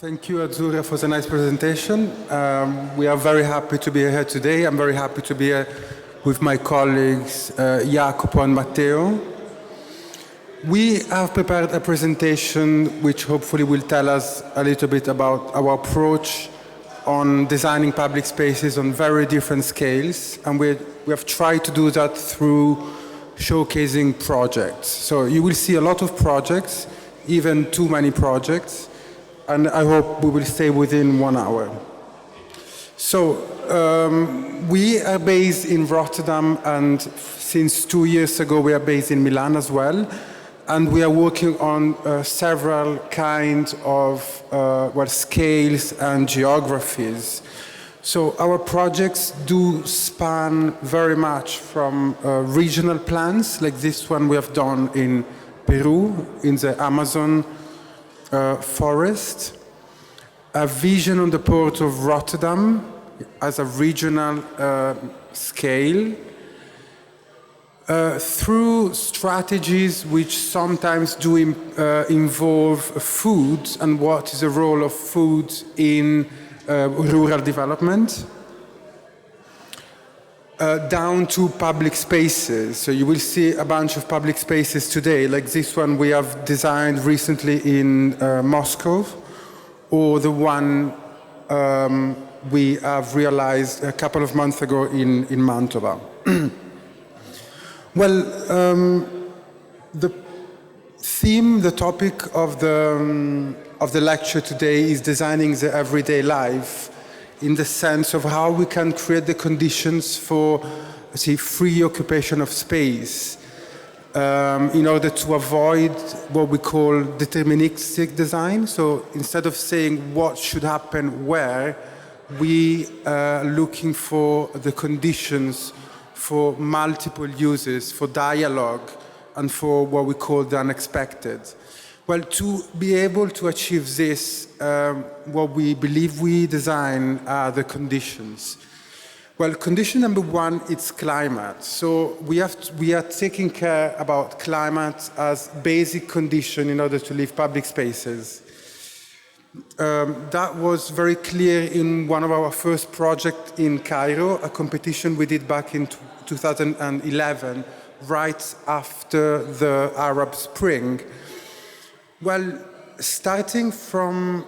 Thank you, Azzurra, for the nice presentation. We are very happy to be here today. I'm very happy to be here with my colleagues, Jacopo and Matteo. We have prepared a presentation which hopefully will tell us a little bit about our approach on designing public spaces on very different scales, and we have tried to do that through showcasing projects. So you will see a lot of projects, even too many projects, and I hope we will stay within 1 hour. So we are based in Rotterdam, and since 2 years ago we are based in Milan as well, and we are working on several kinds of scales and geographies. So our projects do span very much from regional plans, like this one we have done in Peru, in the Amazon forest, a vision on the port of Rotterdam as a regional scale, through strategies which sometimes do involve food and what is the role of food in rural development, down to public spaces. So you will see a bunch of public spaces today, like this one we have designed recently in Moscow, or the one we have realized a couple of months ago in Mantova. Well, the theme, the topic of the lecture today is designing the everyday life, in the sense of how we can create the conditions for, free occupation of space, in order to avoid what we call deterministic design. So instead of saying what should happen where, we are looking for the conditions for multiple uses, for dialogue, and for what we call the unexpected. Well, to be able to achieve this, what we believe we design are the conditions. Well, condition number one, it's climate. So we are taking care about climate as basic condition in order to live public spaces. That was very clear in one of our first projects in Cairo, a competition we did back in 2011, right after the Arab Spring. Well, starting from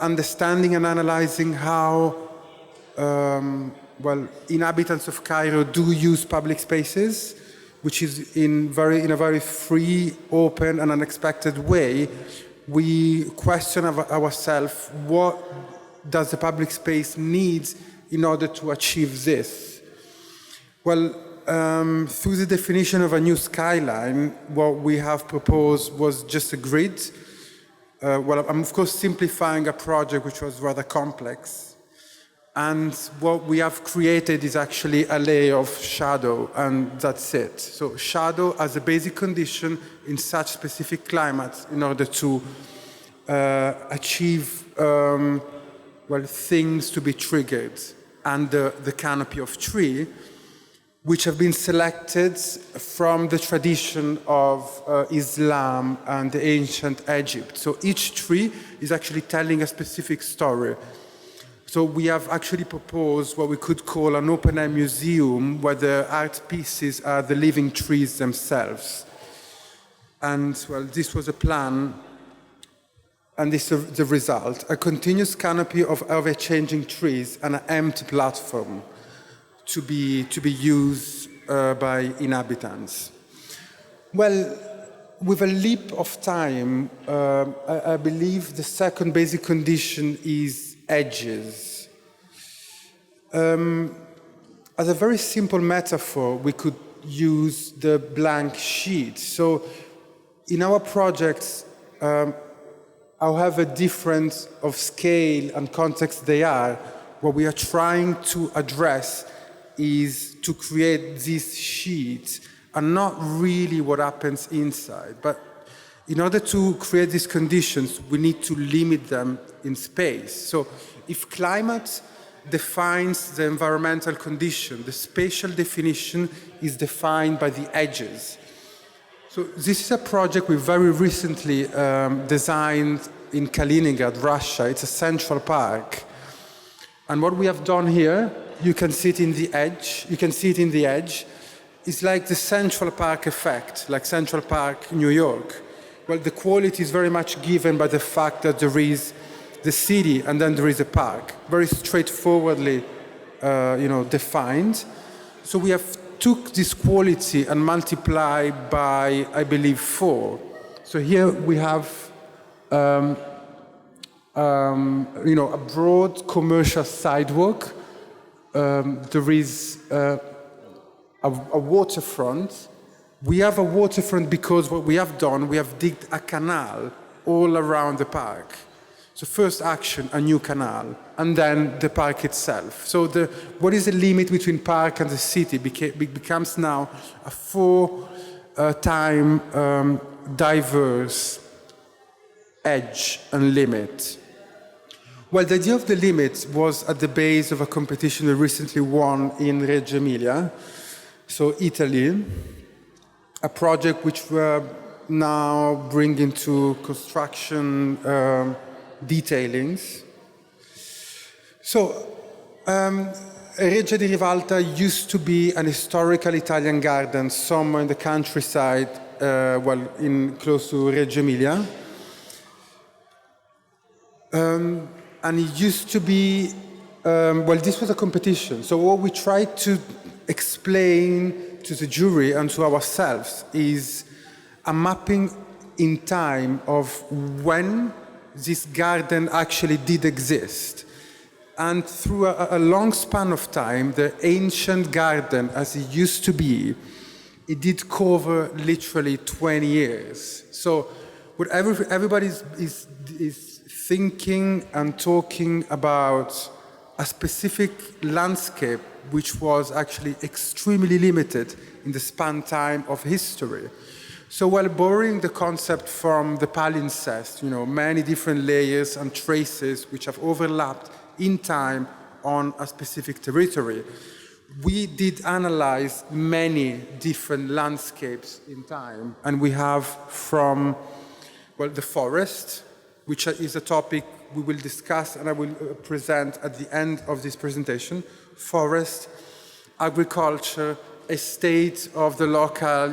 understanding and analyzing how inhabitants of Cairo do use public spaces, which is in a very free, open, and unexpected way, we question ourselves, what does the public space need in order to achieve this? Well, through the definition of a new skyline, what we have proposed was just a grid. I'm of course simplifying a project which was rather complex. And what we have created is actually a layer of shadow, and that's it. So shadow as a basic condition in such specific climates in order to achieve things to be triggered under the canopy of tree, which have been selected from the tradition of Islam and the ancient Egypt. So each tree is actually telling a specific story. So we have actually proposed what we could call an open-air museum, where the art pieces are the living trees themselves. And this was a plan, and this is the result: a continuous canopy of ever-changing trees and an empty platform to be used by inhabitants. Well, with a leap of time, I believe the second basic condition is edges. As a very simple metaphor, we could use the blank sheet. So in our projects, however different of scale and context they are, what we are trying to address is to create these sheets and not really what happens inside. But in order to create these conditions, we need to limit them in space. So if climate defines the environmental condition, the spatial definition is defined by the edges. So this is a project we very recently designed in Kaliningrad, Russia. It's a central park. And what we have done here, you can see it in the edge. You can see it in the edge. It's like the Central Park effect, like Central Park, New York. Well, the quality is very much given by the fact that there is the city and then there is a park, very straightforwardly, defined. So we have took this quality and multiplied by, I believe, 4. So here we have, a broad commercial sidewalk. There is a waterfront. We have a waterfront because what we have done, we have digged a canal all around the park. So first action, a new canal, and then the park itself. So what is the limit between park and the city becomes now a 4-time diverse edge and limit. Well, the idea of the limit was at the base of a competition we recently won in Reggio Emilia, so Italy, a project which we're now bringing to construction detailings. So, Reggia di Rivalta used to be an historical Italian garden somewhere in the countryside, close to Reggio Emilia. And it used to be, this was a competition. So what we tried to explain to the jury and to ourselves is a mapping in time of when this garden actually did exist. And through a long span of time, the ancient garden as it used to be, it did cover literally 20 years. So what everybody is thinking and talking about a specific landscape which was actually extremely limited in the span time of history. So while borrowing the concept from the palinsesto, many different layers and traces which have overlapped in time on a specific territory, we did analyze many different landscapes in time. And we have from, the forest, which is a topic we will discuss and I will present at the end of this presentation, forest, agriculture, a state of the local,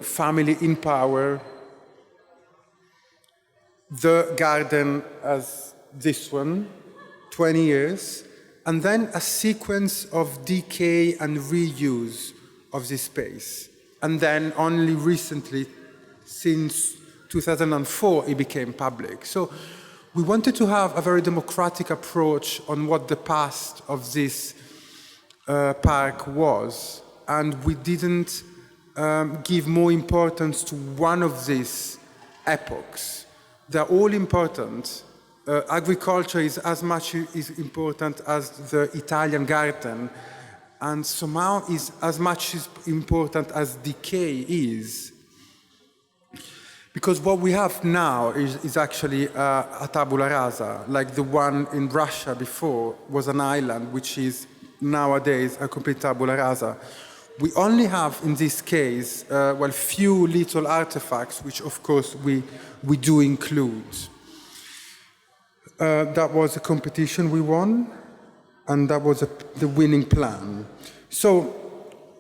family in power, the garden as this one, 20 years, and then a sequence of decay and reuse of this space. And then only recently, since 2004, it became public. So we wanted to have a very democratic approach on what the past of this park was. And we didn't give more importance to one of these epochs. They're all important. Agriculture is as much important as the Italian garden, and somehow is as much important as decay is. Because what we have now is actually a tabula rasa, like the one in Russia before was an island, which is nowadays a complete tabula rasa. We only have, in this case, few little artifacts, which of course we do include. That was a competition we won, and that was the winning plan. So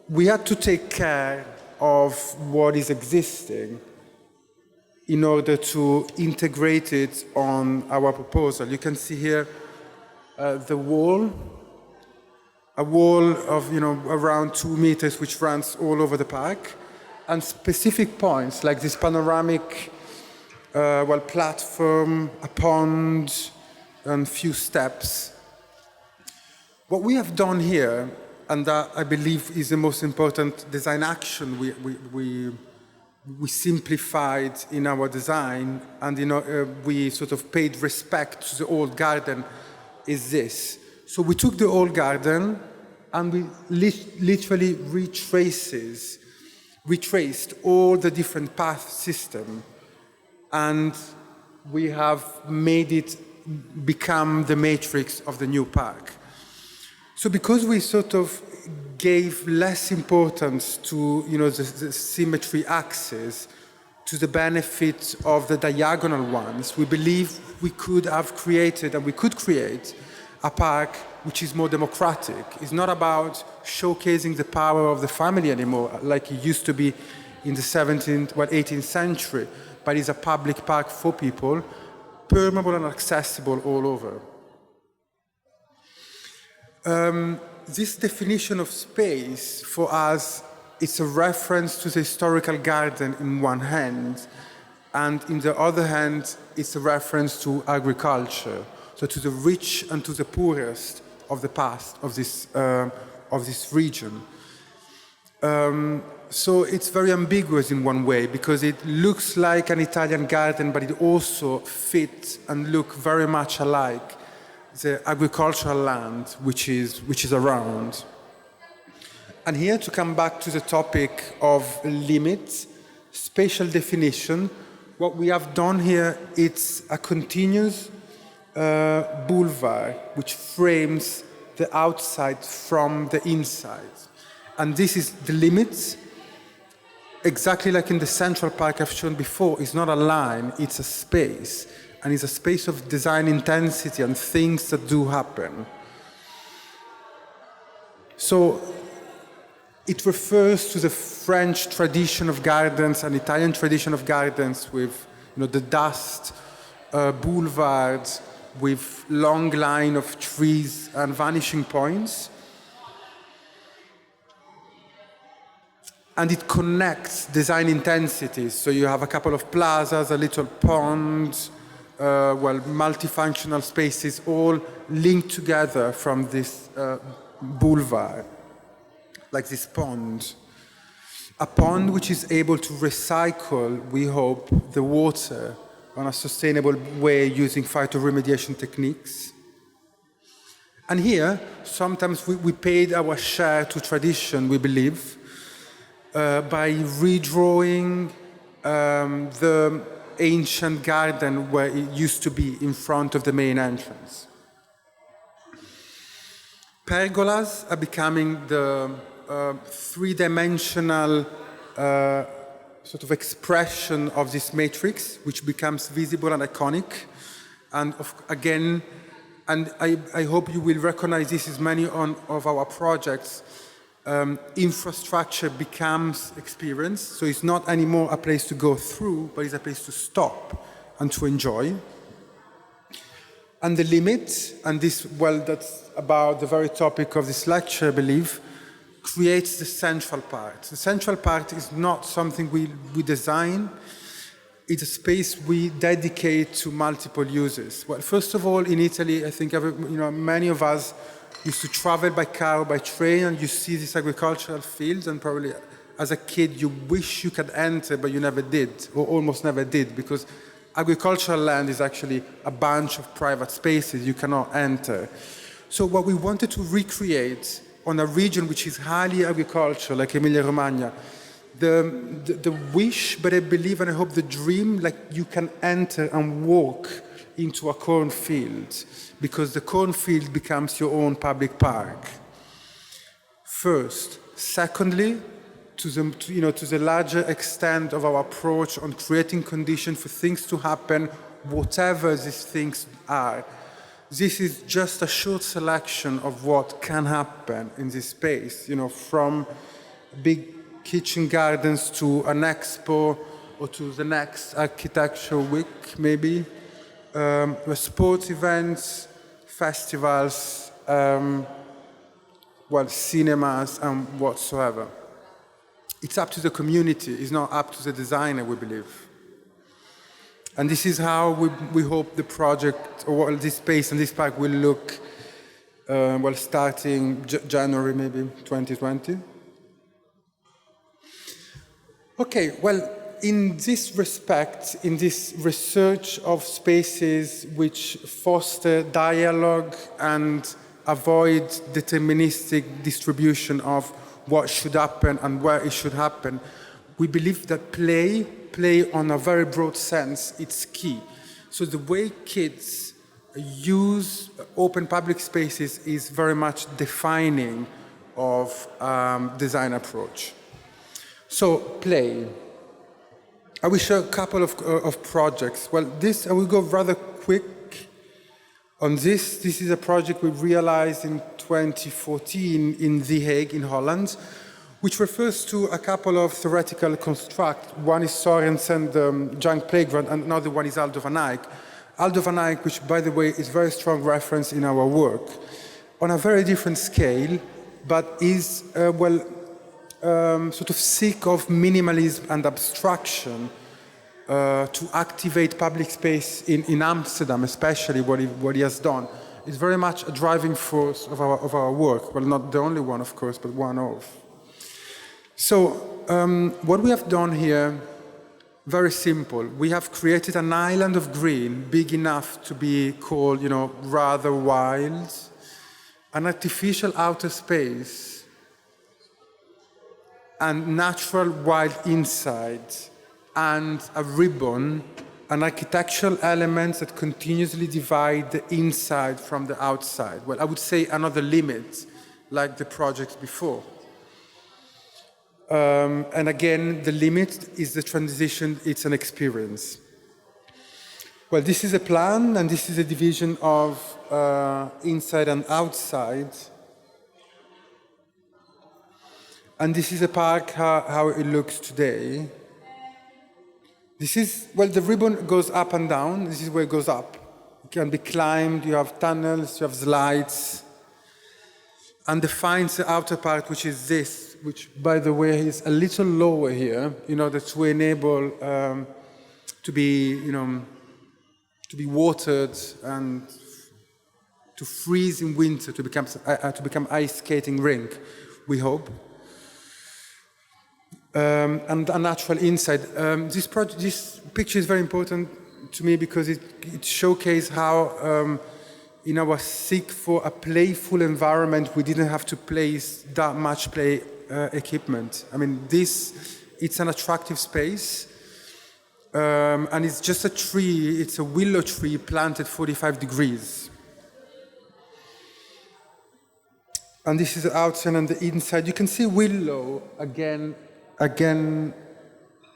we had to take care of what is existing in order to integrate it on our proposal. You can see here the wall, a wall of around 2 meters which runs all over the park, and specific points like this panoramic platform, a pond, and few steps. What we have done here, and that I believe is the most important design action we simplified in our design, and we sort of paid respect to the old garden, is this. So we took the old garden and we literally retraced all the different path system, and we have made it become the matrix of the new park. So because we sort of gave less importance to the symmetry axis, to the benefit of the diagonal ones. We believe we could have created, and we could create, a park which is more democratic. It's not about showcasing the power of the family anymore, like it used to be in the 18th century, but it's a public park for people, permeable and accessible all over. This definition of space, for us, it's a reference to the historical garden in one hand, and in the other hand, it's a reference to agriculture, so to the rich and to the poorest of the past of this region. So it's very ambiguous in one way, because it looks like an Italian garden, but it also fits and looks very much alike the agricultural land which is around. And here, to come back to the topic of limits, spatial definition, what we have done here, it's a continuous boulevard which frames the outside from the inside. And this is the limits, exactly like in the Central Park I've shown before. It's not a line, it's a space. And it's a space of design intensity and things that do happen. So it refers to the French tradition of gardens and Italian tradition of gardens with, the dust boulevards with long line of trees and vanishing points. And it connects design intensities. So you have a couple of plazas, a little pond, multifunctional spaces, all linked together from this boulevard, like this pond. A pond which is able to recycle, we hope, the water in a sustainable way using phytoremediation techniques. And here, sometimes we paid our share to tradition, we believe, by redrawing the ancient garden where it used to be in front of the main entrance. Pergolas are becoming the three-dimensional sort of expression of this matrix, which becomes visible and iconic. And I hope you will recognize this as many of our projects. Infrastructure becomes experience, so it's not anymore a place to go through, but it's a place to stop and to enjoy. And the limit, and this, that's about the very topic of this lecture, I believe, creates the central part. The central part is not something we design, it's a space we dedicate to multiple uses. Well, first of all, in Italy, I think many of us used to travel by car or by train, and you see these agricultural fields, and probably as a kid you wish you could enter, but you never did, or almost never did, because agricultural land is actually a bunch of private spaces you cannot enter. So what we wanted to recreate on a region which is highly agricultural, like Emilia-Romagna, the wish, but I believe and I hope the dream, like you can enter and walk into a cornfield, because the cornfield becomes your own public park. First. Secondly, to the larger extent of our approach on creating conditions for things to happen, whatever these things are. This is just a short selection of what can happen in this space, from big kitchen gardens to an expo or to the next architecture week, maybe. Sports events, festivals, cinemas, and whatsoever. It's up to the community, it's not up to the designer, we believe. And this is how we hope the project, or this space and this park will look, starting January maybe 2020. Okay, in this respect, in this research of spaces which foster dialogue and avoid deterministic distribution of what should happen and where it should happen, we believe that play on a very broad sense, it's key. So the way kids use open public spaces is very much defining of design approach. So play. I will show a couple of projects. Well, I will go rather quick on this. This is a project we realized in 2014 in The Hague, in Holland, which refers to a couple of theoretical constructs. One is Sorensen, Junk Playground, and another one is Aldo van Eyck. Aldo van Eyck, which, by the way, is a very strong reference in our work, on a very different scale, but is, sort of sick of minimalism and abstraction to activate public space in Amsterdam, especially what he has done. It's very much a driving force of our work. Well, not the only one, of course, but one of. So what we have done here, very simple. We have created an island of green big enough to be called, rather wild, an artificial outer space, and natural wild inside, and a ribbon, an architectural element that continuously divide the inside from the outside. Well, I would say another limit, like the projects before. And again, the limit is the transition, it's an experience. Well, this is a plan, and this is a division of inside and outside. And this is a park, how it looks today. This is, the ribbon goes up and down. This is where it goes up. It can be climbed, you have tunnels, you have slides. And defines the outer part, which is this, which, by the way, is a little lower here, in order to enable to be watered and to freeze in winter, to become ice skating rink, we hope. And a natural inside. This picture is very important to me because it showcases how, in our seek for a playful environment, we didn't have to place that much play equipment. I mean, it's an attractive space, and it's just a tree. It's a willow tree planted 45 degrees. And this is the outside and the inside. You can see willow again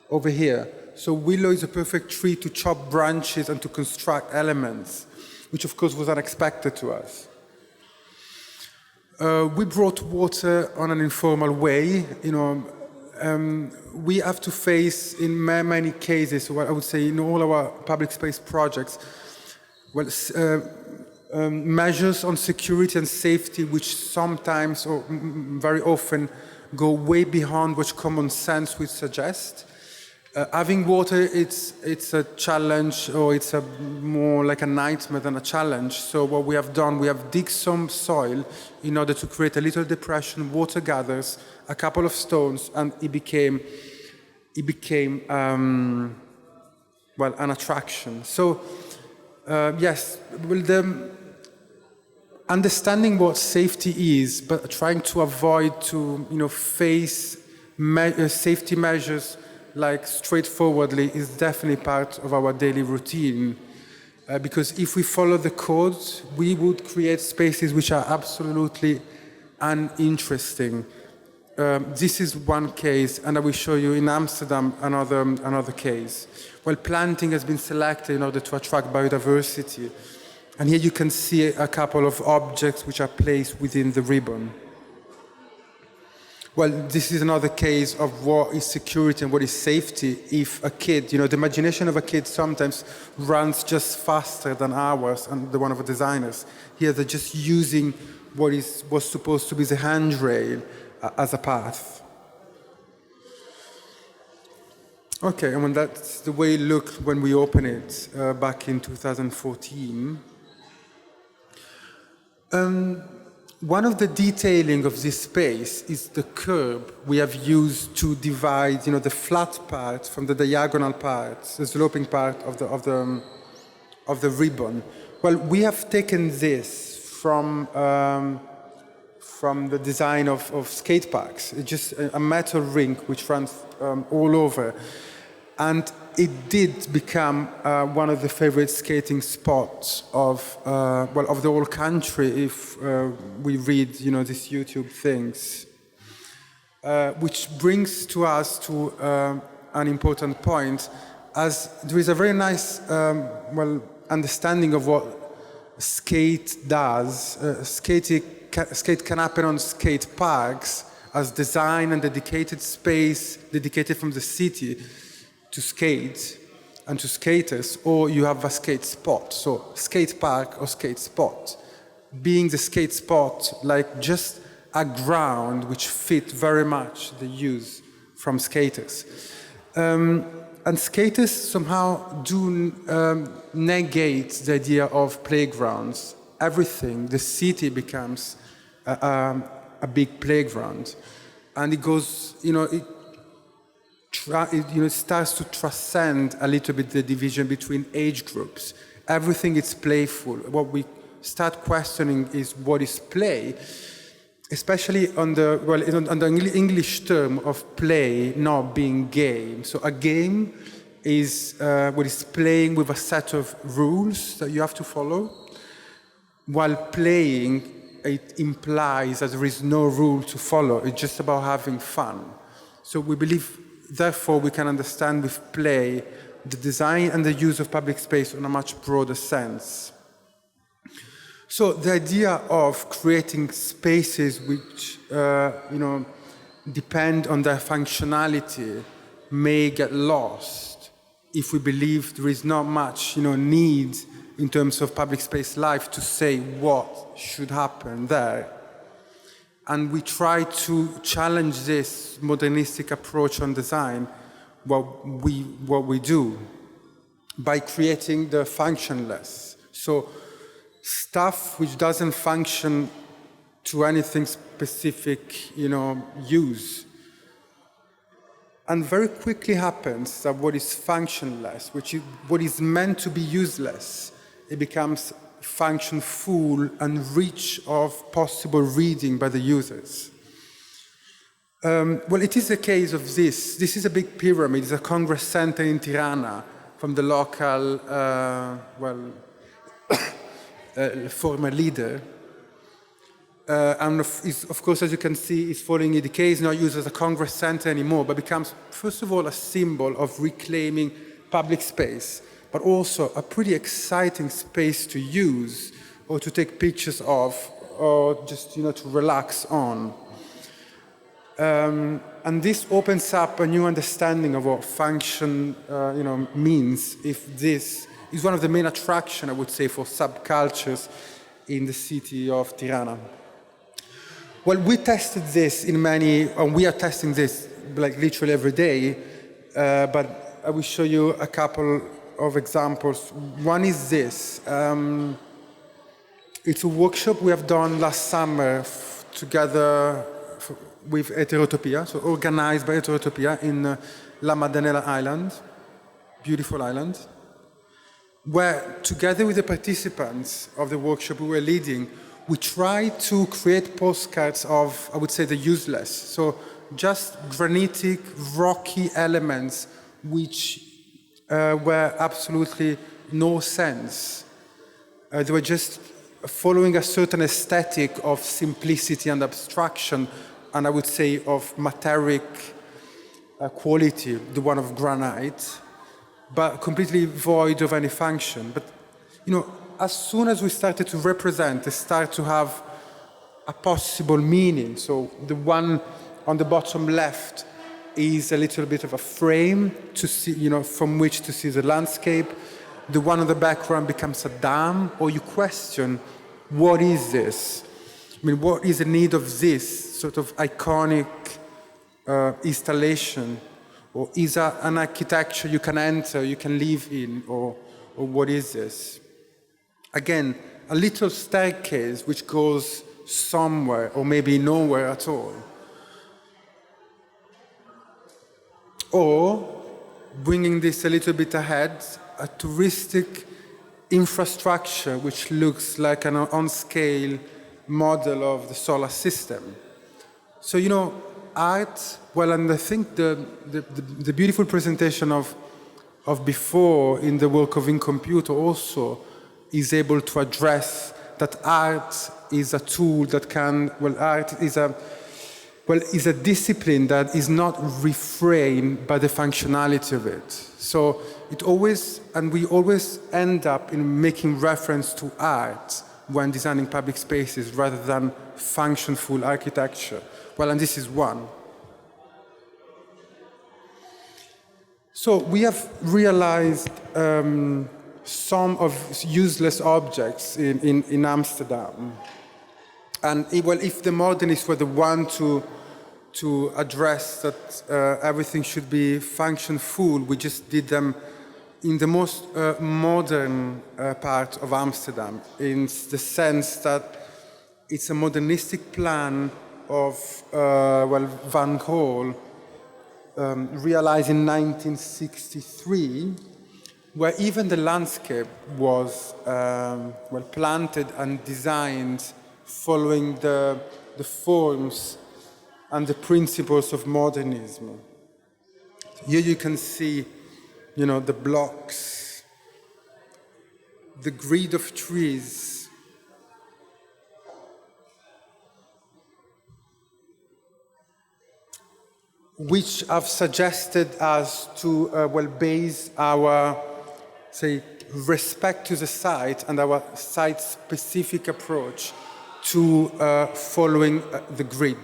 over here. So willow is a perfect tree to chop branches and to construct elements, which of course was unexpected to us. We brought water on an informal way. We have to face, in many cases, I would say in all our public space projects, measures on security and safety, which sometimes or very often go way beyond what common sense would suggest. Having water, it's a challenge, or it's more like a nightmare than a challenge. So what we have done, we have digged some soil in order to create a little depression. Water gathers, a couple of stones, and it became an attraction. So yes, understanding what safety is, but trying to avoid to face safety measures like straightforwardly is definitely part of our daily routine. Because if we follow the codes, we would create spaces which are absolutely uninteresting. This is one case, and I will show you in Amsterdam another case. Well, planting has been selected in order to attract biodiversity. And here you can see a couple of objects which are placed within the ribbon. Well, this is another case of what is security and what is safety. If a kid, the imagination of a kid sometimes runs just faster than ours and the one of the designers. Here they're just using what was supposed to be the handrail as a path. Okay, and that's the way it looked when we opened it back in 2014. One of the detailing of this space is the curb we have used to divide, the flat part from the diagonal part, the sloping part of the ribbon. Well, we have taken this from the design of skate parks. It's just a metal rink which runs all over, and it did become one of the favorite skating spots of the whole country. If we read, these YouTube things, which brings to us to an important point, as there is a very nice understanding of what skate does. Skate can happen on skate parks as design and dedicated space dedicated from the city to skate and to skaters, or you have a skate spot. So skate park or skate spot, being the skate spot like just a ground which fit very much the use from skaters. And skaters somehow do negate the idea of playgrounds. Everything, the city becomes a big playground. And it goes, it starts to transcend a little bit the division between age groups. Everything is playful. What we start questioning is what is play, especially on the English term of play not being game. So a game is what is playing with a set of rules that you have to follow, while playing, it implies that there is no rule to follow. It's just about having fun. So we believe, therefore, we can understand with play the design and the use of public space in a much broader sense. So the idea of creating spaces which, depend on their functionality may get lost if we believe there is not much, need in terms of public space life to say what should happen there. And we try to challenge this modernistic approach on design, what we do, by creating the functionless. So stuff which doesn't function to anything specific, use. And very quickly happens that what is functionless, what is meant to be useless, it becomes function-full and rich of possible reading by the users. It is a case of this. This is a big pyramid. It's a Congress Center in Tirana from the local, former leader. And of course, as you can see, it's falling in decay. It's not used as a Congress Center anymore, but becomes, first of all, a symbol of reclaiming public space, but also a pretty exciting space to use or to take pictures of, or just, to relax on. And this opens up a new understanding of what function, means, if this is one of the main attractions, I would say, for subcultures in the city of Tirana. Well, we tested this and we are testing this like literally every day, but I will show you a couple of examples. One is this. It's a workshop we have done last summer together with Heterotopia, so organized by Heterotopia in La Maddalena Island, beautiful island, where together with the participants of the workshop we were leading, we tried to create postcards of, I would say, the useless. So just granitic, rocky elements which were absolutely no sense. They were just following a certain aesthetic of simplicity and abstraction, and I would say of materic quality, the one of granite, but completely void of any function. But, as soon as we started to represent, they start to have a possible meaning. So the one on the bottom left is a little bit of a frame to see, from which to see the landscape. The one on the background becomes a dam, or you question, what is this? What is the need of this sort of iconic installation? Or is that an architecture you can enter, you can live in, or what is this? Again, a little staircase which goes somewhere, or maybe nowhere at all. Or, bringing this a little bit ahead, a touristic infrastructure which looks like an on-scale model of the solar system. So, art, and I think the beautiful presentation of before in the work of Incomputo also is able to address that art is a tool that can, art is well, is a discipline that is not refrained by the functionality of it. So we always end up in making reference to art when designing public spaces rather than functionful architecture. Well, and this is one. So we have realized some of useless objects in Amsterdam. And if the modernists were the one to address that everything should be functionful, we just did them in the most modern part of Amsterdam, in the sense that it's a modernistic plan of Van Gogh, realized in 1963, where even the landscape was planted and designed following the forms and the principles of modernism. Here you can see, the blocks, the grid of trees, which have suggested us to base our, respect to the site and our site-specific approach to following the grid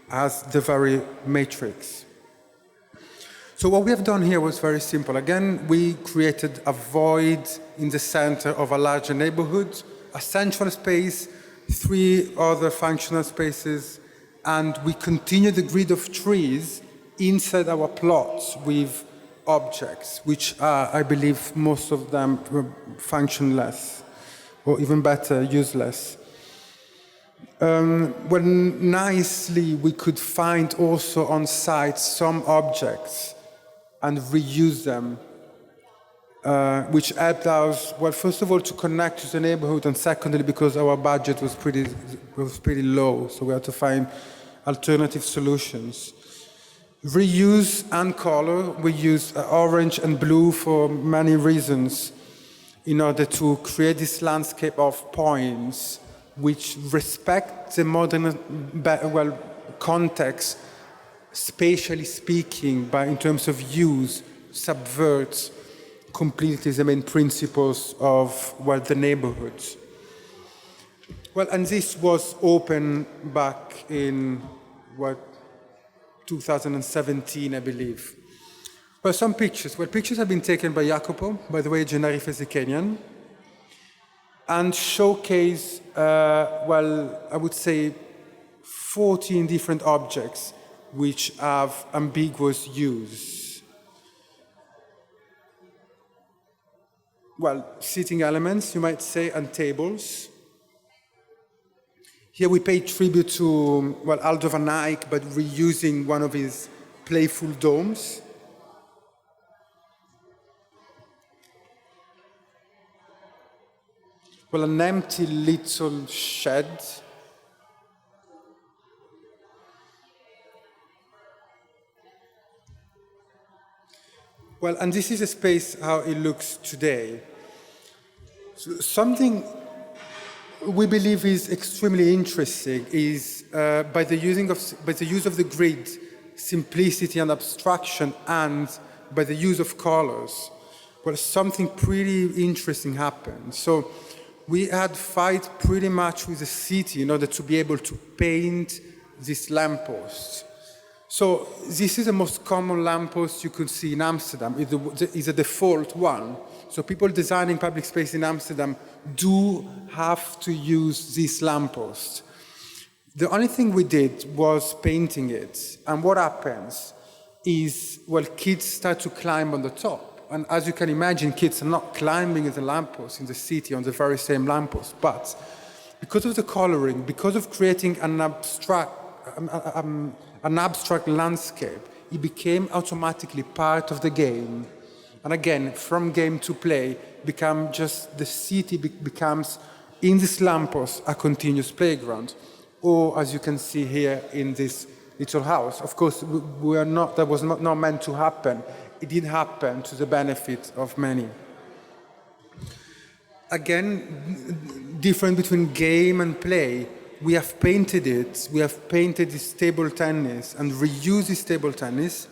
as the very matrix. So what we have done here was very simple. Again, we created a void in the center of a larger neighborhood, a central space, 3 other functional spaces, and we continue the grid of trees inside our plots with objects, which are, I believe, most of them functionless, or even better, useless. Nicely, we could find also on site some objects and reuse them, which helped us, first of all, to connect to the neighborhood, and secondly, because our budget was pretty low, so we had to find alternative solutions. Reuse and color. We use orange and blue for many reasons in order to create this landscape of points which respect the modern context, spatially speaking, but in terms of use, subverts completely the main principles of the neighborhoods. And this was open back in 2017, I believe. Some pictures. Pictures have been taken by Jacopo, by the way, Gennari Kenyan, and showcase, I would say 14 different objects which have ambiguous use. Seating elements, you might say, and tables. Here we pay tribute to, Aldo van Eyck, but reusing one of his playful domes. An empty little shed. And this is a space how it looks today. So something we believe is extremely interesting is by the use of the grid, simplicity and abstraction, and by the use of colors, something pretty interesting happened. So we had fight pretty much with the city in order to be able to paint this lamppost. So this is the most common lamppost you could see in Amsterdam. It's a default one. So people designing public space in Amsterdam do have to use this lamppost. The only thing we did was painting it. And what happens is, kids start to climb on the top. And as you can imagine, kids are not climbing the lamppost in the city on the very same lamppost. But because of the coloring, because of creating an abstract landscape, it became automatically part of the game. And again, from game to play, the city becomes, in this lamppost, a continuous playground. Or, as you can see here in this little house, of course, that was not meant to happen. It did happen to the benefit of many. Again, different between game and play. we have painted it, we have painted this table tennis and reused this table tennis,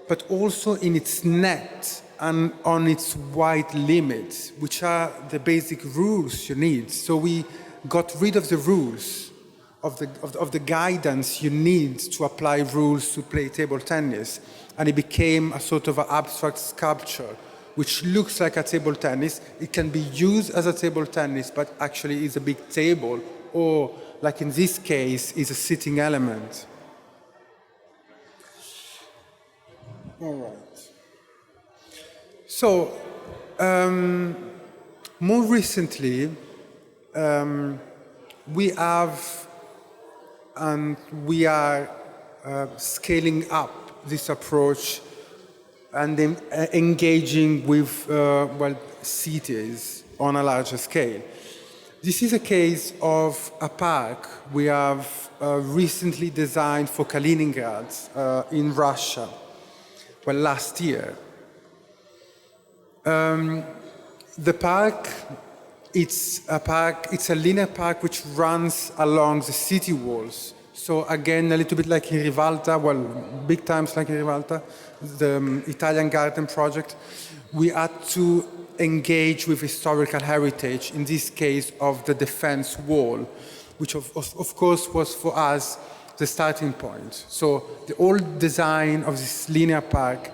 but also in its net and on its white limits, which are the basic rules you need. So we got rid of the rules, of the guidance you need to apply rules to play table tennis. And it became a sort of an abstract sculpture, which looks like a table tennis. It can be used as a table tennis, but actually is a big table, or like in this case, is a sitting element. All right. So, more recently, we have, and we are scaling up this approach and then engaging with, cities on a larger scale. This is a case of a park we have recently designed for Kaliningrad in Russia, last year. The park, it's a linear park which runs along the city walls. So again, a little bit like in Rivalta, big times like in Rivalta, the Italian garden project, we had to engage with historical heritage, in this case of the defense wall, which of course was for us the starting point. So the old design of this linear park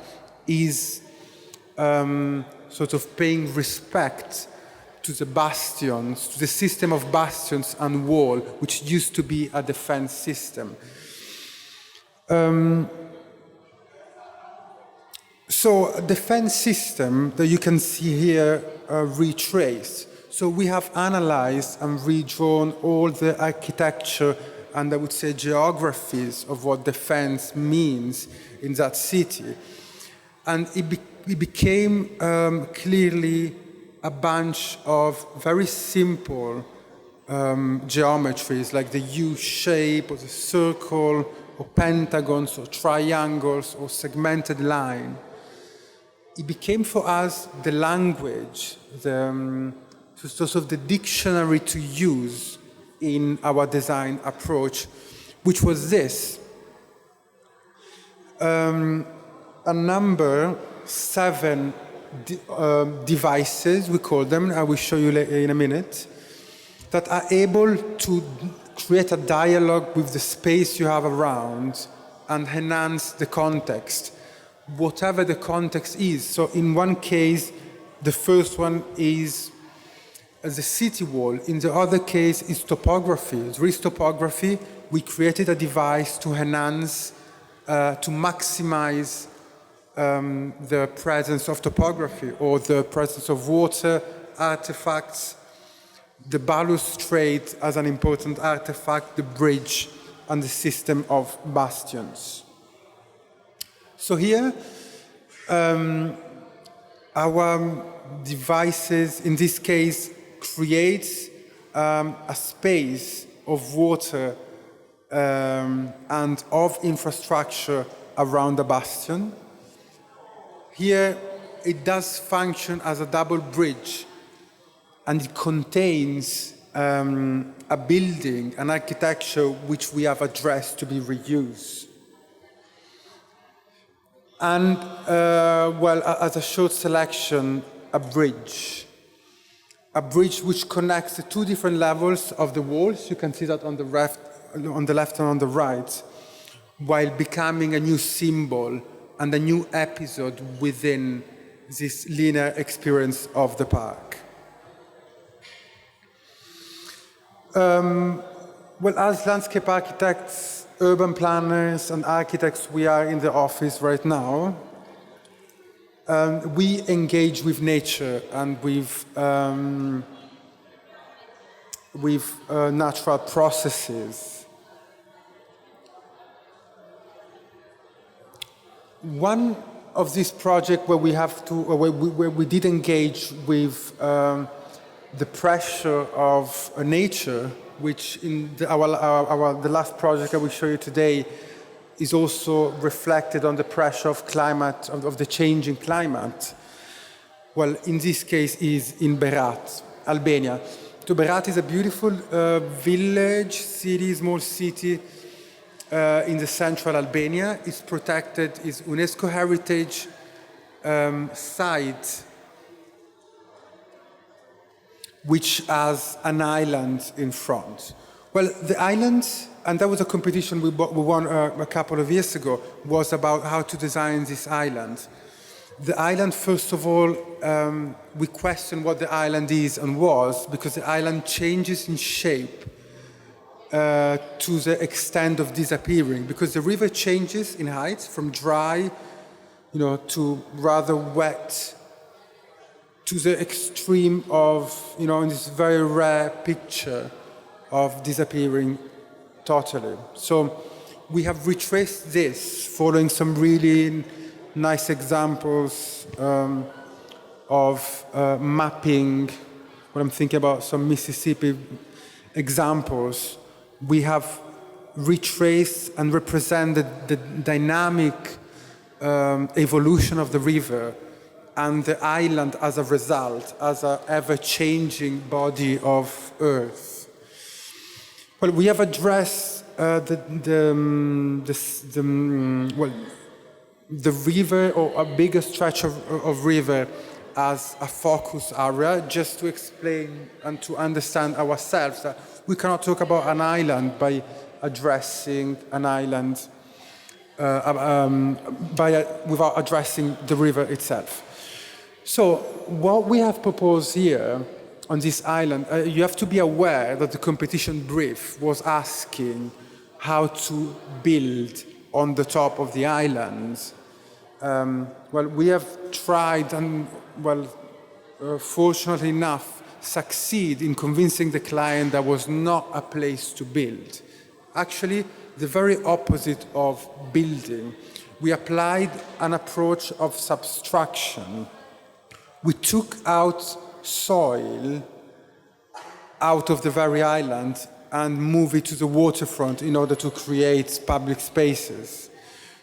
is sort of paying respect to the bastions, to the system of bastions and wall, which used to be a defense system. So a defense system that you can see here retraced. So we have analyzed and redrawn all the architecture and I would say geographies of what defense means in that city. And it became clearly a bunch of very simple geometries, like the U shape or the circle or pentagons or triangles or segmented line. It became for us the language, sort of the dictionary to use in our design approach, which was this. A number, 7 devices, we call them, I will show you in a minute, that are able to create a dialogue with the space you have around and enhance the context, whatever the context is. So in one case, the first one is the city wall. In the other case is topography. There is topography. We created a device to enhance, to maximize the presence of topography or the presence of water, artifacts, the balustrade as an important artifact, the bridge, and the system of bastions. So here, our devices, in this case, creates a space of water and of infrastructure around the bastion. Here, it does function as a double bridge, and it contains a building, an architecture which we have addressed to be reused. And, as a short selection, a bridge which connects the 2 different levels of the walls. You can see that on the left and on the right, while becoming a new symbol and a new episode within this linear experience of the park. As landscape architects, urban planners, and architects, we are in the office right now. We engage with nature and with natural processes. One of these projects where we did engage with the pressure of nature, which in the last project I will show you today is also reflected on the pressure of climate, of the changing climate. Well, in this case is in Berat, Albania. So Berat is a beautiful village, city, small city in the central Albania. It's protected, is UNESCO heritage site, which has an island in front. Well, the island, and that was a competition we won a couple of years ago, was about how to design this island. The island, first of all, we question what the island is and was, because the island changes in shape to the extent of disappearing, because the river changes in height from dry, to rather wet, to the extreme of, in this very rare picture of disappearing totally. So we have retraced this following some really nice examples of mapping. When I'm thinking about some Mississippi examples, we have retraced and represented the dynamic evolution of the river and the island as a result, as an ever-changing body of earth. Well, we have addressed the river, or a bigger stretch of river, as a focus area, just to explain and to understand ourselves that we cannot talk about an island by addressing an island without addressing the river itself. So what we have proposed here on this island, you have to be aware that the competition brief was asking how to build on the top of the island. Well, we have tried and, fortunately enough, succeed in convincing the client there was not a place to build. Actually, the very opposite of building. We applied an approach of subtraction. We took out soil out of the very island and moved it to the waterfront in order to create public spaces.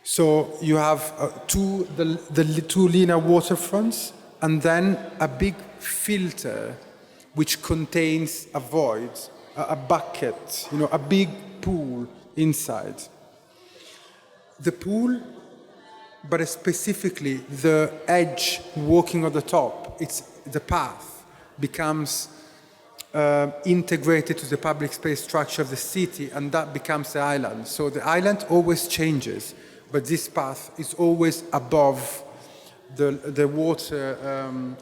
So you have the two linear waterfronts, and then a big filter which contains a void, a bucket, a big pool inside. The pool, but specifically the edge walking on the top, it's the path, becomes integrated to the public space structure of the city, and that becomes the island. So the island always changes, but this path is always above the water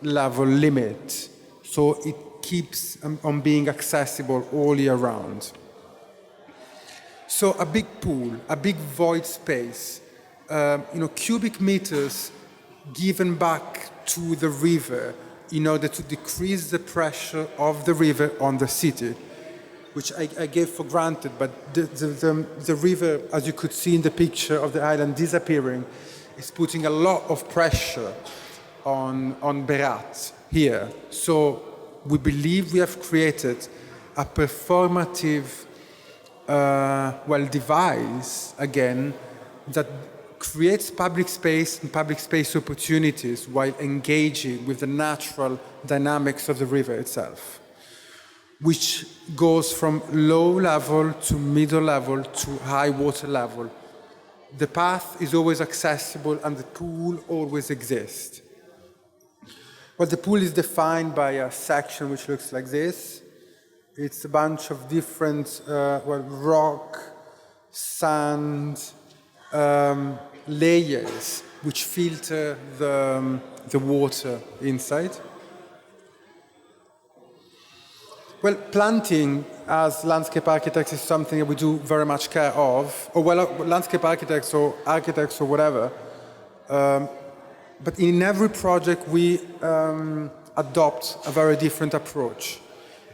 level limit. So it keeps on being accessible all year round. So a big pool, a big void space, cubic meters given back to the river in order to decrease the pressure of the river on the city, which I gave for granted, but the river, as you could see in the picture of the island disappearing, is putting a lot of pressure on Berat here. So we believe we have created a performative device, again, that creates public space and public space opportunities while engaging with the natural dynamics of the river itself, which goes from low level to middle level to high water level. The path is always accessible and the pool always exists. Well, the pool is defined by a section which looks like this. It's a bunch of different rock, sand, layers which filter the water inside. Well, planting as landscape architects is something that we do very much care of, or landscape architects or architects or whatever. But in every project we adopt a very different approach.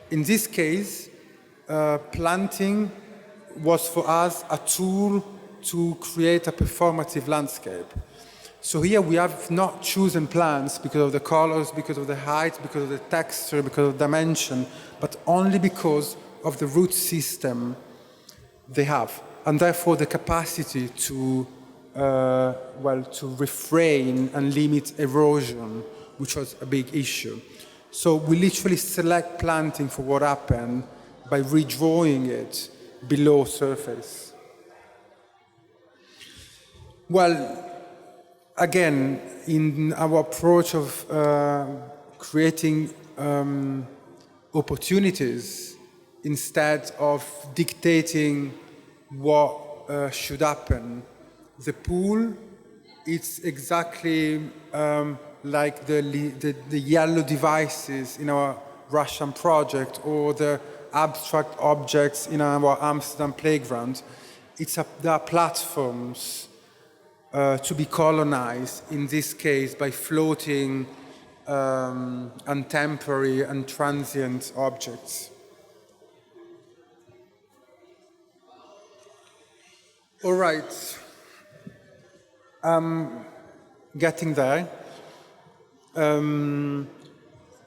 In this case, planting was for us a tool to create a performative landscape. So here we have not chosen plants because of the colors, because of the height, because of the texture, because of dimension, but only because of the root system they have, and therefore the capacity to refrain and limit erosion, which was a big issue. So we literally select planting for what happened by redrawing it below surface. Well, again, in our approach of creating opportunities instead of dictating what should happen, the pool, it's exactly like the yellow devices in our Russian project or the abstract objects in our Amsterdam playground. There are platforms to be colonized, in this case, by floating and temporary and transient objects. All right. Getting there.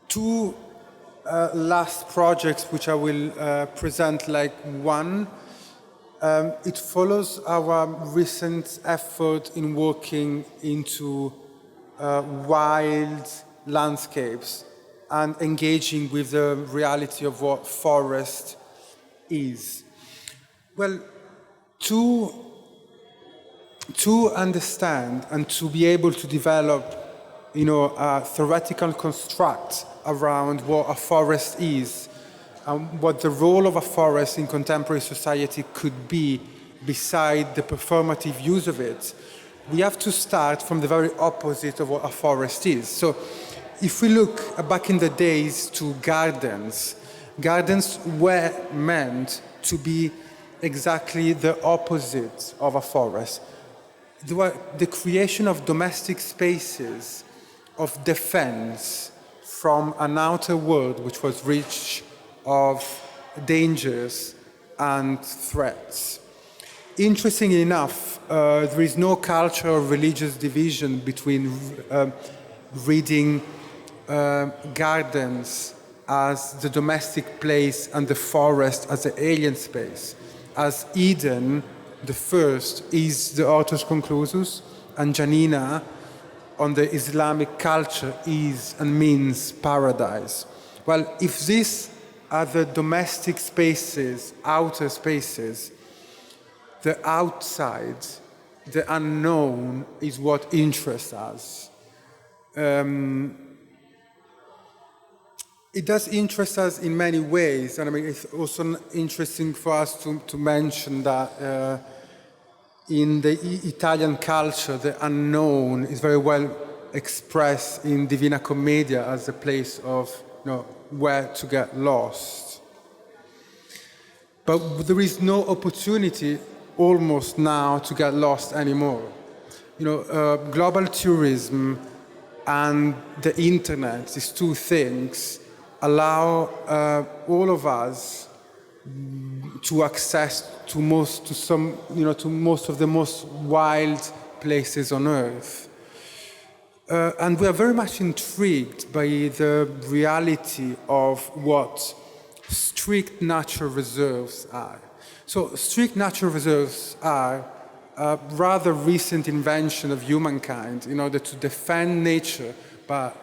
Two last projects which I will present like one. It follows our recent effort in working into wild landscapes and engaging with the reality of what forest is. Well, to understand and to be able to develop, a theoretical construct around what a forest is, and what the role of a forest in contemporary society could be beside the performative use of it, we have to start from the very opposite of what a forest is. So if we look back in the days to gardens were meant to be exactly the opposite of a forest. The creation of domestic spaces of defense from an outer world which was rich of dangers and threats. Interestingly enough, there is no cultural or religious division between reading gardens as the domestic place and the forest as the alien space. As Eden, the first, is the author's conclusus, and Janina, on the Islamic culture, is and means paradise. Well, if these are the domestic spaces, outer spaces, the outside, the unknown, is what interests us. It does interest us in many ways, and I mean, it's also interesting for us to mention that in the Italian culture, the unknown is very well expressed in Divina Commedia as a place of, where to get lost. But there is no opportunity almost now to get lost anymore. Global tourism and the internet, these two things, allow all of us to access to most of the most wild places on Earth. And we are very much intrigued by the reality of what strict natural reserves are. So strict natural reserves are a rather recent invention of humankind in order to defend nature, but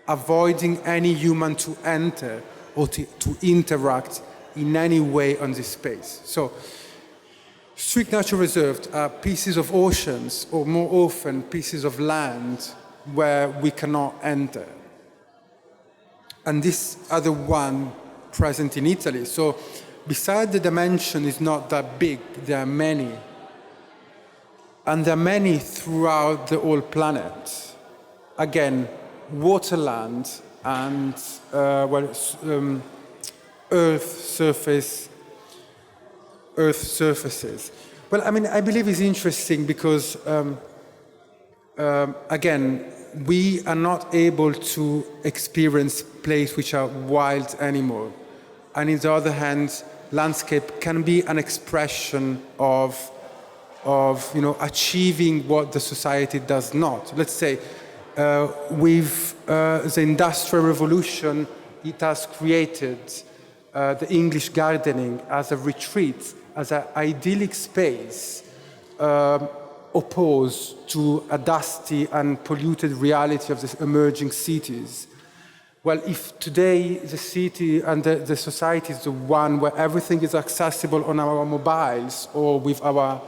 avoiding any human to enter or to interact in any way on this space. So, strict natural reserves are pieces of oceans, or more often pieces of land, where we cannot enter. And these are the one present in Italy. So, besides the dimension is not that big, there are many. And there are many throughout the whole planet. Again, waterland and earth surfaces. Well, I mean, I believe it's interesting because, again, we are not able to experience places which are wild anymore. And on the other hand, landscape can be an expression of achieving what the society does not. Let's say, with the Industrial Revolution, it has created the English gardening as a retreat, as an idyllic space opposed to a dusty and polluted reality of the emerging cities. Well, if today the city and the society is the one where everything is accessible on our mobiles or with our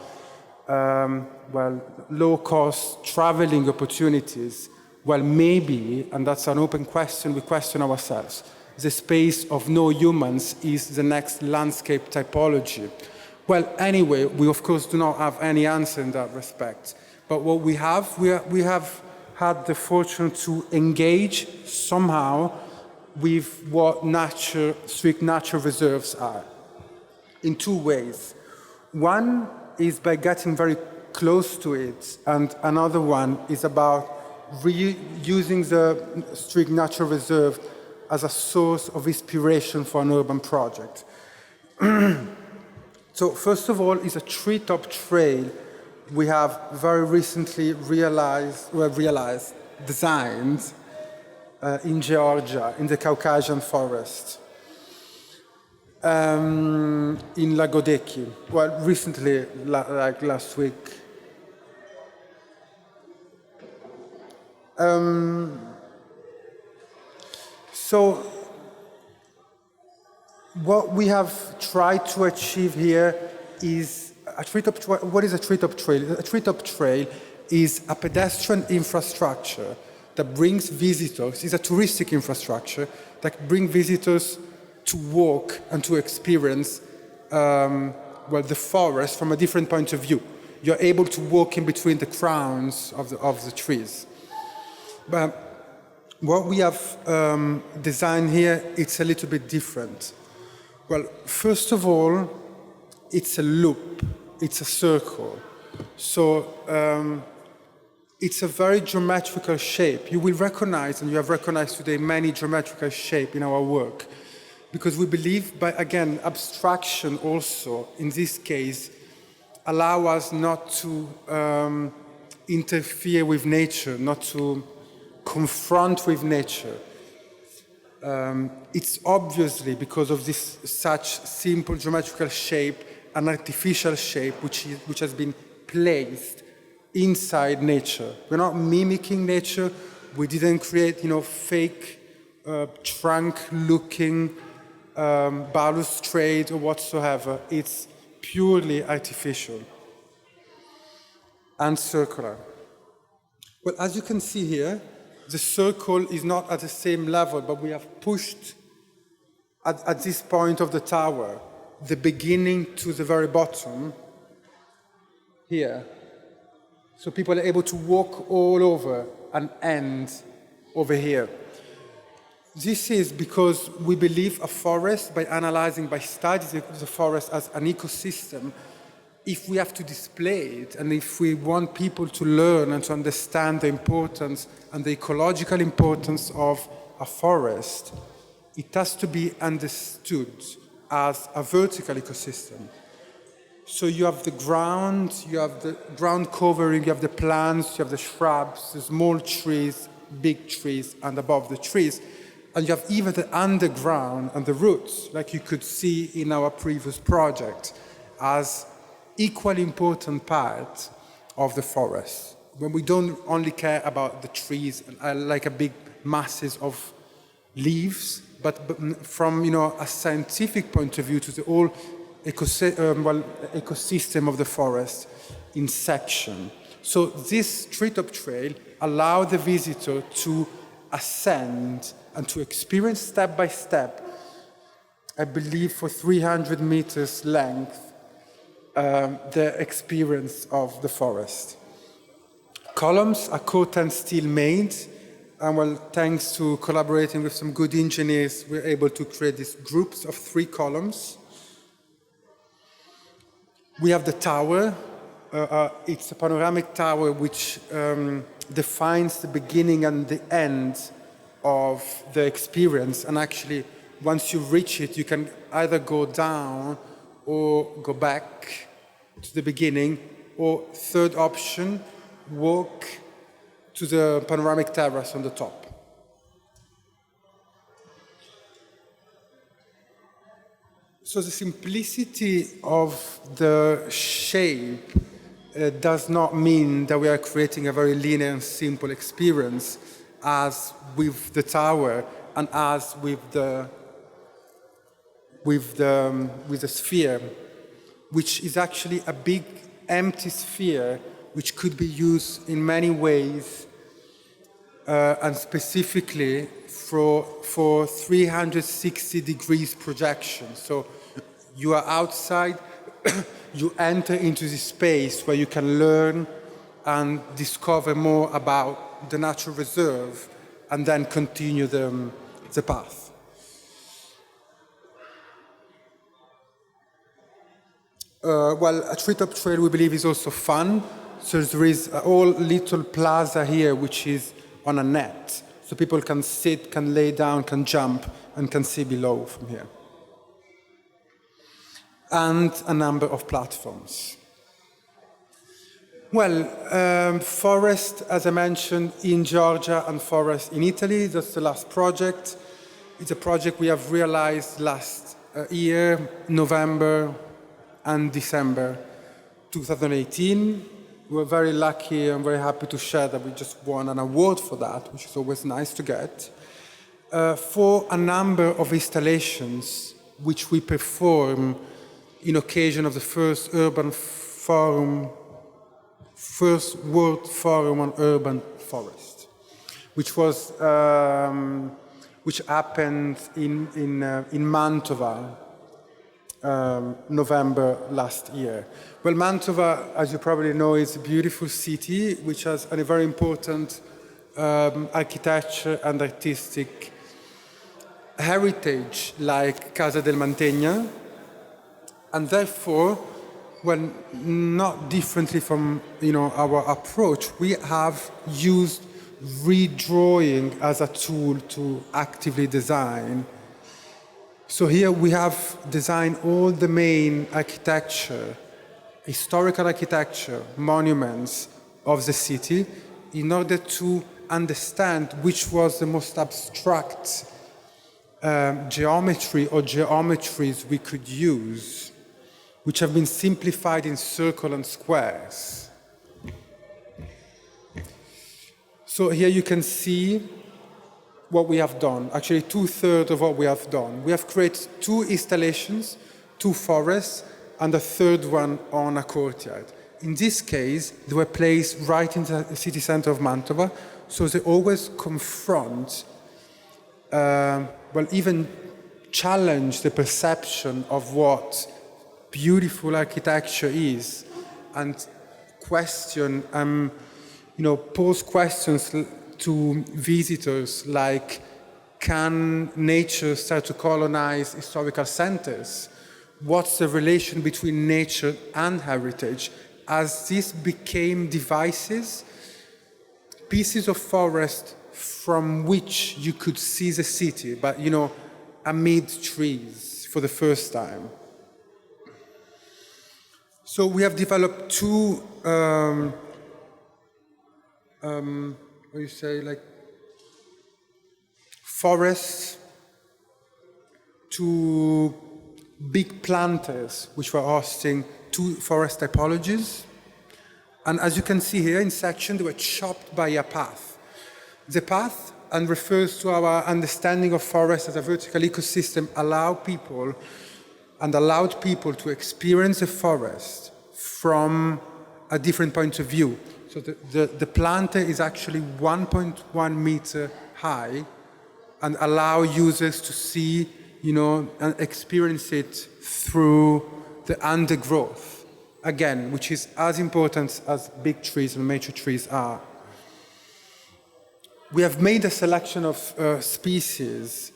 low-cost traveling opportunities, well, maybe, and that's an open question, we question ourselves, the space of no humans is the next landscape typology. Well, anyway, we of course do not have any answer in that respect. But what we have had the fortune to engage somehow with what strict nature reserves are, in two ways. One is by getting very close to it, and another one is about using the strict nature reserve as a source of inspiration for an urban project. So first of all is a Treetop Trail we have very recently designed in Georgia, in the Caucasian forest, in Lagodeki. Well, recently, like last week. So what we have tried to achieve here is what is a Treetop Trail? A Treetop Trail is a pedestrian infrastructure that brings visitors, is a touristic infrastructure that brings visitors to walk and to experience the forest from a different point of view. You're able to walk in between the crowns of the trees. But what we have designed here, it's a little bit different. Well, first of all, it's a loop, it's a circle. So it's a very geometrical shape. You will recognize, and you have recognized today, many geometrical shapes in our work, because we believe, by, again, abstraction also, in this case, allow us not to interfere with nature, not to confront with nature. It's obviously, because of this such simple geometrical shape, an artificial shape which has been placed inside nature. We're not mimicking nature. We didn't create, fake trunk-looking balustrade or whatsoever. It's purely artificial and circular. Well, as you can see here, the circle is not at the same level, but we have pushed at this point of the tower, the beginning to the very bottom, here. So people are able to walk all over and end over here. This is because we believe a forest, by analyzing, by studying the forest as an ecosystem, if we have to display it, and if we want people to learn and to understand the importance and the ecological importance of a forest, it has to be understood as a vertical ecosystem. So you have the ground covering, you have the plants, you have the shrubs, the small trees, big trees, and above the trees. And you have even the underground and the roots, like you could see in our previous project, as equally important part of the forest. When we don't only care about the trees, like a big masses of leaves, but from a scientific point of view to the whole ecosystem of the forest in section. So this Treetop Trail allows the visitor to ascend and to experience step by step, I believe for 300 meters length, the experience of the forest. Columns are Cotan steel made, and thanks to collaborating with some good engineers, we're able to create these groups of 3 columns. We have the tower. It's a panoramic tower which defines the beginning and the end of the experience. And actually, once you reach it, you can either go down or go back to the beginning, or third option, walk to the panoramic terrace on the top. So the simplicity of the shape does not mean that we are creating a very linear and simple experience, as with the tower, and us with the sphere, which is actually a big empty sphere which could be used in many ways, and specifically for 360 degrees projection. So you are outside, you enter into this space where you can learn and discover more about the natural reserve and then continue the path. Well, a Treetop Trail, we believe, is also fun. So there is a whole little plaza here which is on a net. So people can sit, can lay down, can jump, and can see below from here. And a number of platforms. Well, forest, as I mentioned, in Georgia and forest in Italy. That's the last project. It's a project we have realized last year, November and December 2018. We were very lucky and very happy to share that we just won an award for that, which is always nice to get, for a number of installations which we perform in occasion of the first World Forum on Urban Forest, which was which happened in Mantova, November last year. Well, Mantova, as you probably know, is a beautiful city which has a very important architecture and artistic heritage, like Casa del Mantegna, and therefore, well, not differently from our approach, we have used redrawing as a tool to actively design. So here we have designed all the main architecture, historical architecture, monuments of the city in order to understand which was the most abstract geometry or geometries we could use, which have been simplified in circles and squares. So here you can see what we have done, actually 2/3 of what we have done. We have created 2 installations, 2 forests, and a 3rd one on a courtyard. In this case, they were placed right in the city center of Mantova, so they always confront, even challenge the perception of what beautiful architecture is, and question, pose questions to visitors like, can nature start to colonize historical centers? What's the relation between nature and heritage? As this became devices, pieces of forest from which you could see the city, but amid trees for the first time. So we have developed 2 forests, 2 big planters which were hosting 2 forest typologies. And as you can see here in section, they were chopped by a path. The path, and refers to our understanding of forest as a vertical ecosystem, allowed people to experience the forest from a different point of view. So the planter is actually 1.1 meter high and allow users to see, and experience it through the undergrowth, again, which is as important as big trees and mature trees are. We have made a selection of species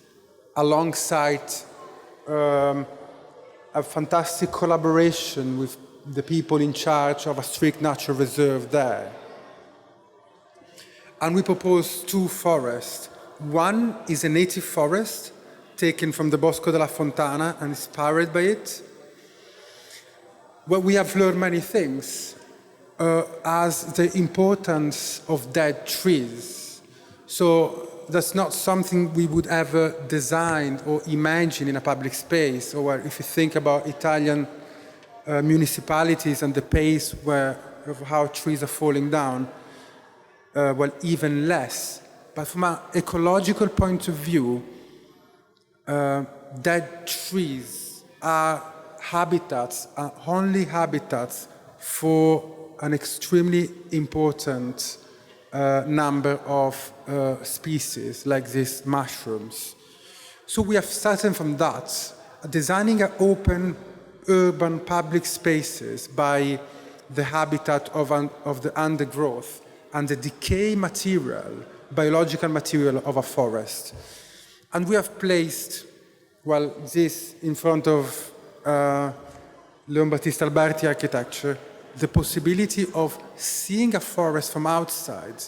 alongside a fantastic collaboration with the people in charge of a strict natural reserve there. And we propose 2 forests. One is a native forest taken from the Bosco della Fontana and inspired by it. Well, we have learned many things, as the importance of dead trees. So that's not something we would ever design or imagine in a public space, or if you think about Italian municipalities and the pace of how trees are falling down, even less. But from an ecological point of view, dead trees are habitats, are only habitats for an extremely important number of species, like these mushrooms. So we have started from that, designing an open urban public spaces by the habitat of the undergrowth and the decay material, biological material of a forest. And we have placed, well, this in front of Leon Battista Alberti architecture, the possibility of seeing a forest from outside,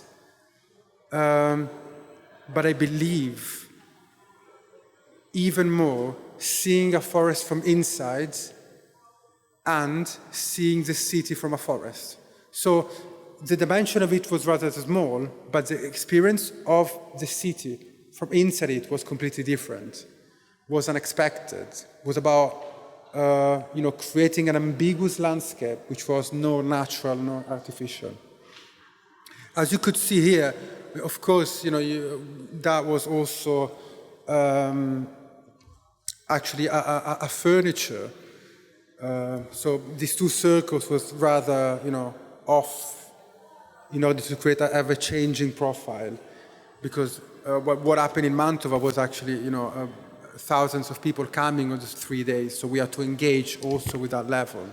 but I believe even more seeing a forest from inside and seeing the city from a forest. So the dimension of it was rather small, but the experience of the city from inside it was completely different, was unexpected, was about creating an ambiguous landscape which was nor natural nor artificial. As you could see here, of course, that was also actually a furniture. So these two circles was rather, off in order to create an ever-changing profile, because what happened in Mantova was actually, thousands of people coming on those 3 days, so we had to engage also with that level.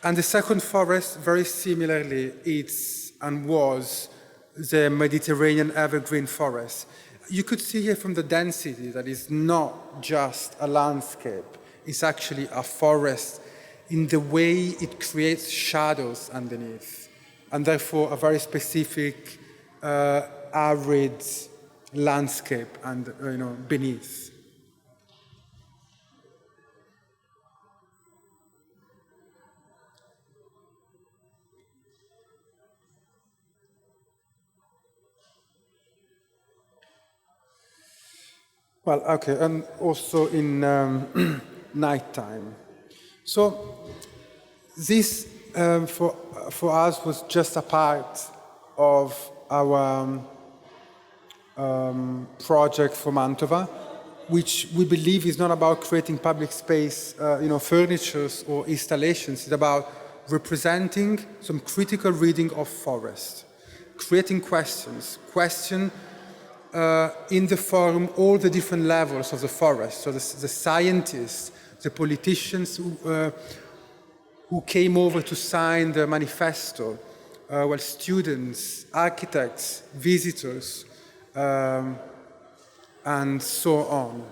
And the second forest, very similarly, it's and was the Mediterranean evergreen forest. You could see here from the density that it's not just a landscape, it's actually a forest in the way it creates shadows underneath, and therefore a very specific arid landscape and beneath. Well, okay, and also in nighttime. So this for us was just a part of our project for Mantova, which we believe is not about creating public space, furnitures or installations. It's about representing some critical reading of forest, creating questions, in the forum all the different levels of the forest. So the scientists, the politicians who came over to sign the manifesto, students, architects, visitors, and so on.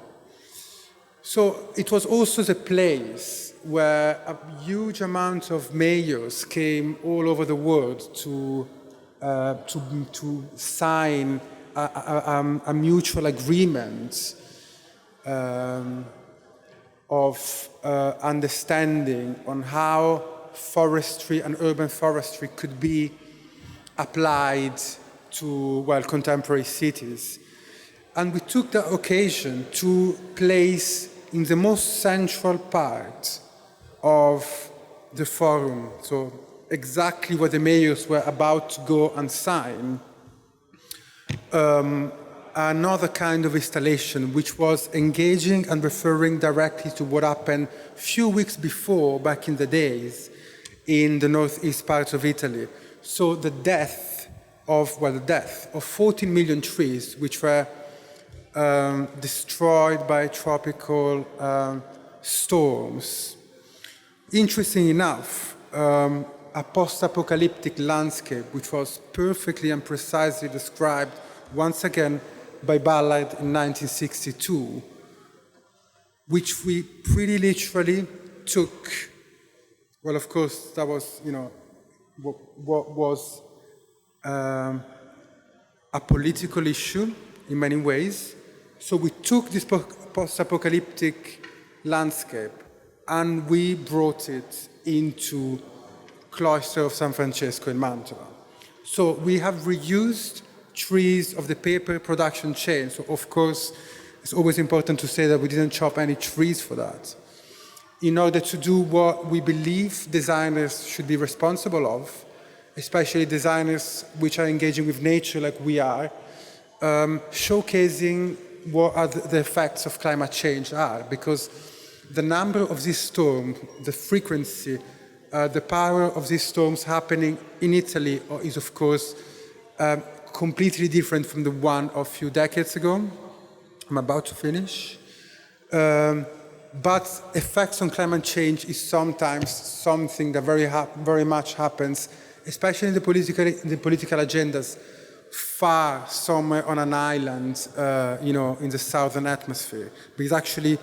So it was also the place where a huge amount of mayors came all over the world to sign a mutual agreement of understanding on how forestry and urban forestry could be applied to, contemporary cities. And we took the occasion to place in the most central part of the forum, so exactly where the mayors were about to go and sign, another kind of installation which was engaging and referring directly to what happened a few weeks before, back in the days, in the northeast part of Italy. So the death of 14 million trees which were destroyed by tropical storms. Interesting enough, a post-apocalyptic landscape which was perfectly and precisely described once again by Ballard in 1962, which we pretty literally took. Well, of course, that was, what was a political issue in many ways. So we took this post-apocalyptic landscape and we brought it into Cloister of San Francesco in Mantova. So we have reused trees of the paper production chain. So of course, it's always important to say that we didn't chop any trees for that, in order to do what we believe designers should be responsible of, especially designers which are engaging with nature like we are, showcasing what are the effects of climate change are, because the number of these storms, the frequency, the power of these storms happening in Italy is, of course, completely different from the one of a few decades ago. I'm about to finish. But effects on climate change is sometimes something that very much happens, especially in the political agendas, far somewhere on an island, in the southern atmosphere. Because actually,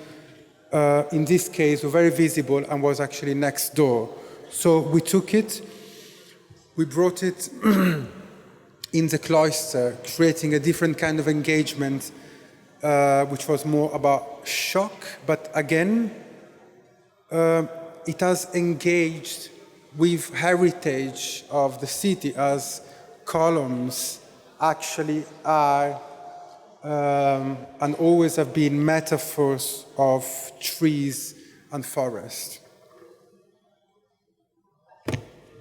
in this case, were very visible and was actually next door. So we took it, we brought it in the cloister, creating a different kind of engagement, which was more about shock, but again, it has engaged with heritage of the city, as columns actually are and always have been metaphors of trees and forest.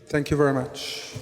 Thank you very much.